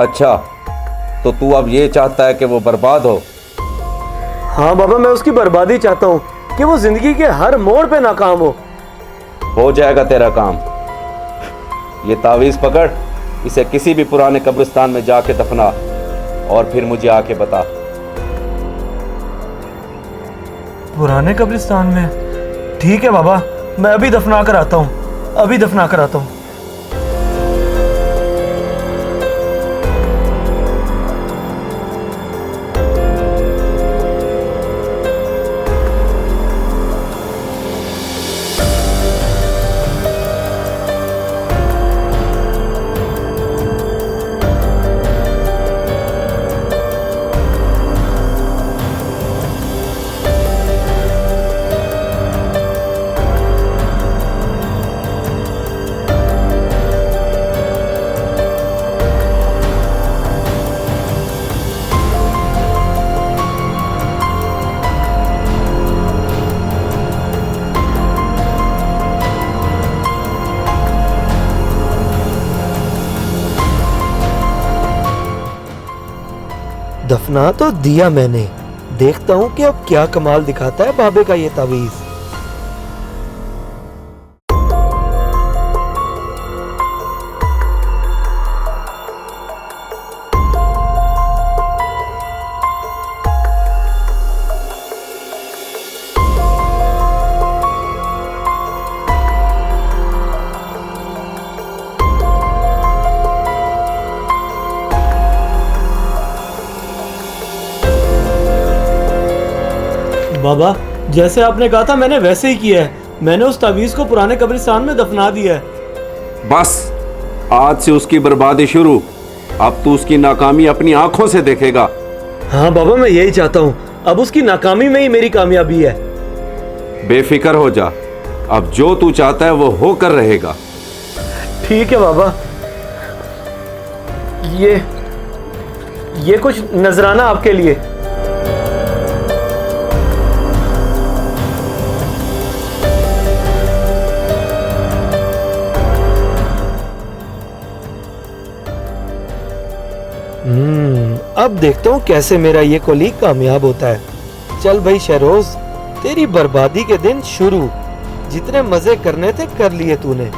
अच्छा, तो तू अब ये चाहता है कि वो बर्बाद हो? हाँ बाबा, मैं उसकी बर्बादी चाहता हूँ कि वो जिंदगी के हर मोड़ पे नाकाम हो जाएगा तेरा काम। ये तावीज़ पकड़, इसे किसी भी पुराने कब्रिस्तान में जाके दफना और फिर मुझे आके बता। पुराने कब्रिस्तान में? ठीक है बाबा, मैं अभी दफना कर आता हूँ, अभी दफना कर आता हूँ। दफना तो दिया मैंने, देखता हूँ कि अब क्या कमाल दिखाता है बाबे का ये तावीज़। बाबा, जैसे आपने कहा था मैंने वैसे ही किया है। मैंने उस तावीज़ को पुराने कब्रिस्तान में दफना दिया है। बस, आज से उसकी बर्बादी शुरू। अब तू उसकी नाकामी अपनी आंखों से देखेगा। हाँ बाबा, मैं यही चाहता हूँ। अब उसकी नाकामी में ही मेरी कामयाबी है। बेफिक्र हो जा, अब जो तू चाहता है वो होकर रहेगा। ठीक है बाबा। ये कुछ नजराना आपके लिए। अब देखता हूँ कैसे मेरा ये कोलीग कामयाब होता है। चल भाई शहरोज, तेरी बर्बादी के दिन शुरू। जितने मजे करने थे कर लिए तूने।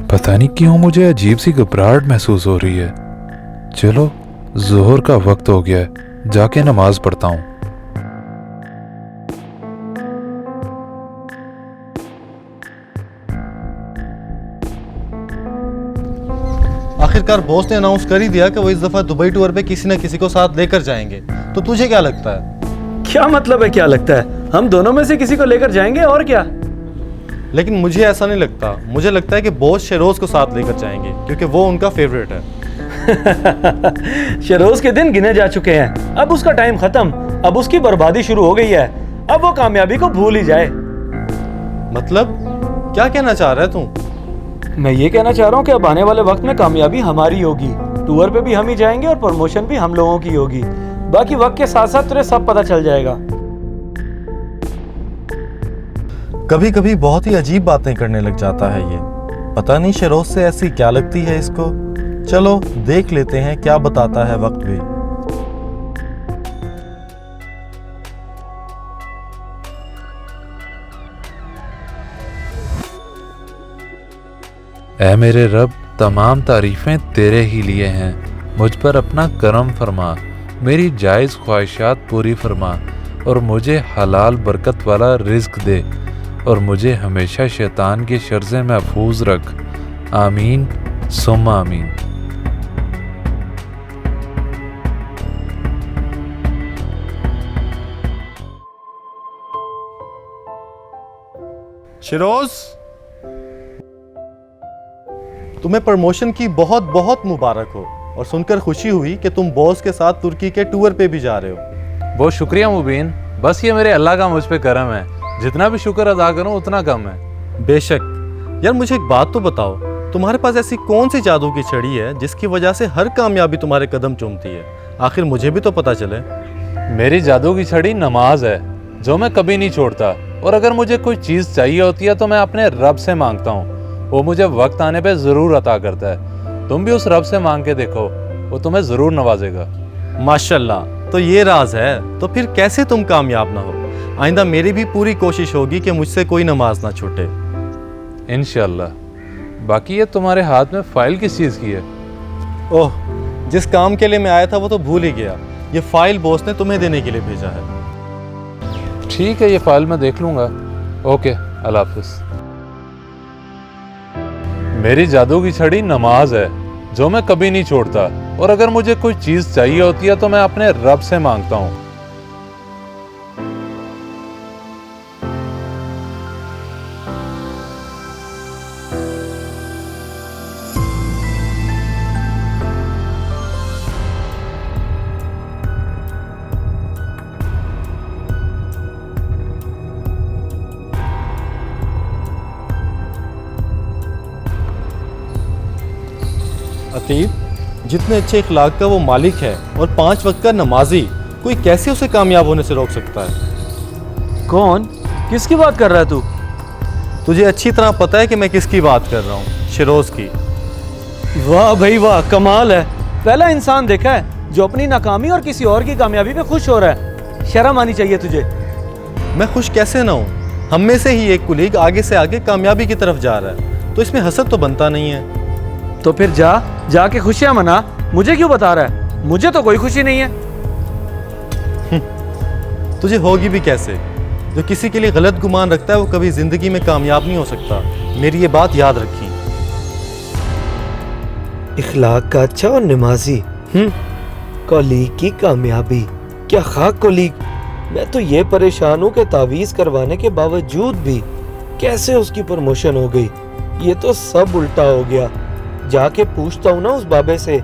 पता नहीं क्यों मुझे अजीब सी घबराहट महसूस हो रही है। चलो, जोहर का वक्त हो गया है, जाके नमाज पढ़ता हूँ। आखिरकार बॉस ने अनाउंस कर ही दिया कि वो इस दफा दुबई टूर पे किसी न किसी को साथ लेकर जाएंगे। तो तुझे क्या लगता है? क्या मतलब है क्या लगता है? हम दोनों में से किसी को लेकर जाएंगे और क्या। लेकिन मुझे ऐसा नहीं लगता। मुझे लगता है कि बॉस शेरोज को साथ लेकर जाएंगे क्योंकि वो उनका फेवरेट है। शेरोज के दिन गिने जा चुके हैं। अब उसका टाइम खत्म। अब उसकी बर्बादी शुरू हो गई है। अब वो कामयाबी को भूल ही जाए। मतलब क्या कहना चाह रहा है तू? मैं ये कहना चाह रहा हूँ कि अब आने वाले वक्त में कामयाबी हमारी होगी। टूर पे भी हम ही जाएंगे और प्रमोशन भी हम लोगों की होगी। बाकी वक्त के साथ साथ तुझे सब पता चल जाएगा। कभी कभी बहुत ही अजीब बातें करने लग जाता है ये। पता नहीं शेरोज से ऐसी क्या लगती है इसको। चलो देख लेते हैं क्या बताता है वक्त भी। ऐ मेरे रब, तमाम तारीफें तेरे ही लिए हैं। मुझ पर अपना करम फरमा, मेरी जायज़ ख्वाहिशात पूरी फरमा और मुझे हलाल बरकत वाला रिज्क दे और मुझे हमेशा शैतान के शर से महफूज रख। आमीन सुम्मा आमीन। शिरोज, तुम्हें प्रमोशन की बहुत बहुत मुबारक हो और सुनकर खुशी हुई कि तुम बॉस के साथ तुर्की के टूर पे भी जा रहे हो। बहुत शुक्रिया मुबीन, बस ये मेरे अल्लाह का मुझ पे करम है। जितना भी शुक्र अदा करूं उतना कम है। बेशक। यार मुझे एक बात तो बताओ, तुम्हारे पास ऐसी कौन सी जादू की छड़ी है जिसकी वजह से हर कामयाबी तुम्हारे कदम चूमती है? आखिर मुझे भी तो पता चले। मेरी जादू की छड़ी नमाज है, जो मैं कभी नहीं छोड़ता। और अगर मुझे कोई चीज़ चाहिए होती है तो मैं अपने रब से मांगता हूँ। वो मुझे वक्त आने पे ज़रूर अता करता है। तुम भी उस रब से मांग के देखो, वो तुम्हें ज़रूर नवाजेगा। माशाल्लाह, तो ये राज है। तो फिर कैसे तुम कामयाब ना हो? आइंदा मेरी भी पूरी कोशिश होगी कि मुझसे कोई नमाज ना छूटे। इंशाल्लाह। बाकी ये तुम्हारे हाथ में फाइल किस चीज़ की है? ओह, जिस काम के लिए मैं आया था वो तो भूल ही गया। ये फाइल बॉस ने तुम्हें देने के लिए भेजा है। ठीक है, ये फाइल मैं देख लूँगा। ओके, अल्लाह हाफिज़। मेरी जादू की छड़ी नमाज है, जो मैं कभी नहीं छोड़ता। और अगर मुझे कोई चीज़ चाहिए होती है तो मैं अपने रब से मांगता हूँ। अतीब, जितने अच्छे इखलाक का वो मालिक है और 5 वक्त का नमाजी, कोई कैसे उसे कामयाब होने से रोक सकता है? कौन? किसकी बात कर रहा है तू? तुझे अच्छी तरह पता है कि मैं किसकी बात कर रहा हूँ, शिरोज की। वाह भाई वाह, कमाल है। पहला इंसान देखा है जो अपनी नाकामी और किसी और की कामयाबी पे खुश हो रहा है। शर्म आनी चाहिए तुझे। मैं खुश कैसे ना हूँ? हम में से ही एक कुलीग आगे से आगे कामयाबी की तरफ जा रहा है, तो इसमें हसद तो बनता नहीं है। तो फिर जाके खुशियां मना। मुझे क्यों बता रहा है? मुझे तो कोई खुशी नहीं है। तुझे होगी भी कैसे? जो किसी के लिए गलत गुमान रखता है वो कभी जिंदगी में कामयाब नहीं हो सकता। मेरी ये बात याद रखी। इखलाक का अच्छा और नमाजी, कोलीग की कामयाबी। क्या खाक कोलीग। मैं तो ये परेशान हूँ कि तावीज करवाने के बावजूद भी कैसे उसकी प्रमोशन हो गई। ये तो सब उल्टा हो गया। जाके पूछता हूँ ना उस बाबे से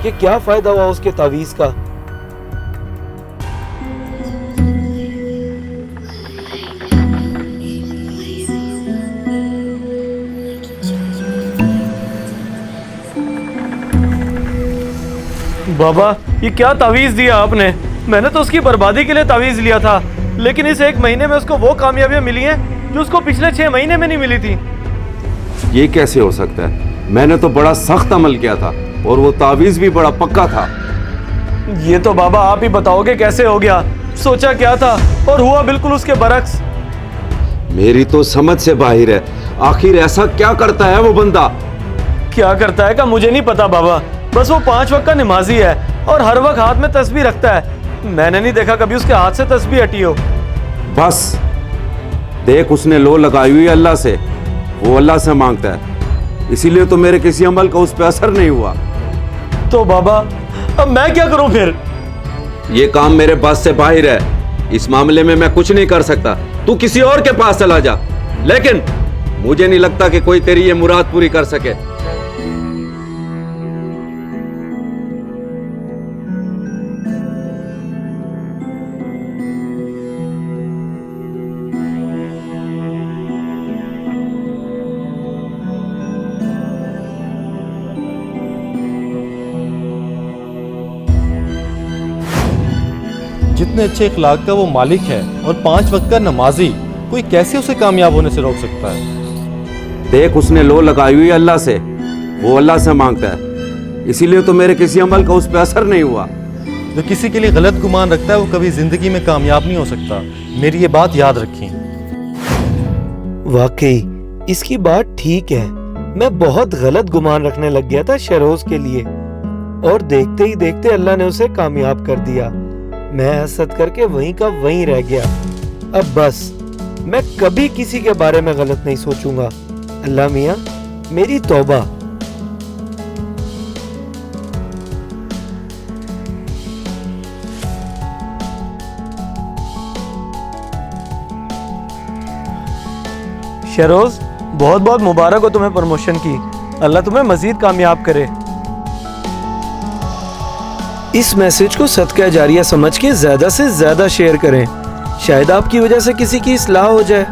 कि क्या फायदा हुआ उसके तावीज का। बाबा, ये क्या तावीज दिया आपने? मैंने तो उसकी बर्बादी के लिए तावीज लिया था, लेकिन इस 1 महीने में उसको वो कामयाबियां मिली हैं जो उसको पिछले 6 महीने में नहीं मिली थी। ये कैसे हो सकता है? मैंने तो बड़ा सख्त अमल किया था और वो तावीज भी बड़ा पक्का था। ये तो बाबा आप ही बताओगे कैसे हो गया। सोचा क्या था और हुआ बिल्कुल उसके बरक्स। मेरी तो समझ से बाहर है। आखिर ऐसा क्या करता है वो बंदा? क्या करता है का मुझे नहीं पता बाबा। बस वो 5 वक्त का नमाजी है और हर वक्त हाथ में तस्बीह रखता है। मैंने नहीं देखा कभी उसके हाथ से तस्बीह हटी हो। बस देख, उसने लो लगाई हुई अल्लाह से। वो अल्लाह से मांगता है, इसीलिए तो मेरे किसी अमल का उस पर असर नहीं हुआ। तो बाबा अब मैं क्या करूं फिर? ये काम मेरे बस से बाहर है। इस मामले में मैं कुछ नहीं कर सकता। तू किसी और के पास चला जा, लेकिन मुझे नहीं लगता कि कोई तेरी ये मुराद पूरी कर सके। जितने अच्छे इखलाक का वो मालिक है और 5 वक्त का नमाजी, कोई कैसे उसे कामयाब होने से रोक सकता है? देख, उसने लो लगाई हुई अल्लाह से। वो अल्लाह से मांगता है, इसीलिए तो मेरे किसी अमल का उस पर असर नहीं हुआ। जो किसी के लिए गलत गुमान रखता है वो कभी जिंदगी में कामयाब नहीं हो सकता। मेरी ये बात याद रखी। वाकई इसकी बात ठीक है। मैं बहुत गलत गुमान रखने लग गया था शरोज के लिए, और देखते ही देखते अल्लाह ने उसे कामयाब कर दिया। मैं हसद करके वहीं का वहीं रह गया। अब बस मैं कभी किसी के बारे में गलत नहीं सोचूंगा। अल्लाह मियां, मेरी तौबा। शरोज, बहुत बहुत मुबारक हो तुम्हें प्रमोशन की। अल्लाह तुम्हें मजीद कामयाब करे। इस मैसेज को सदका जारिया समझ के ज्यादा से ज्यादा शेयर करें। शायद आपकी वजह से किसी की इस्लाह हो जाए।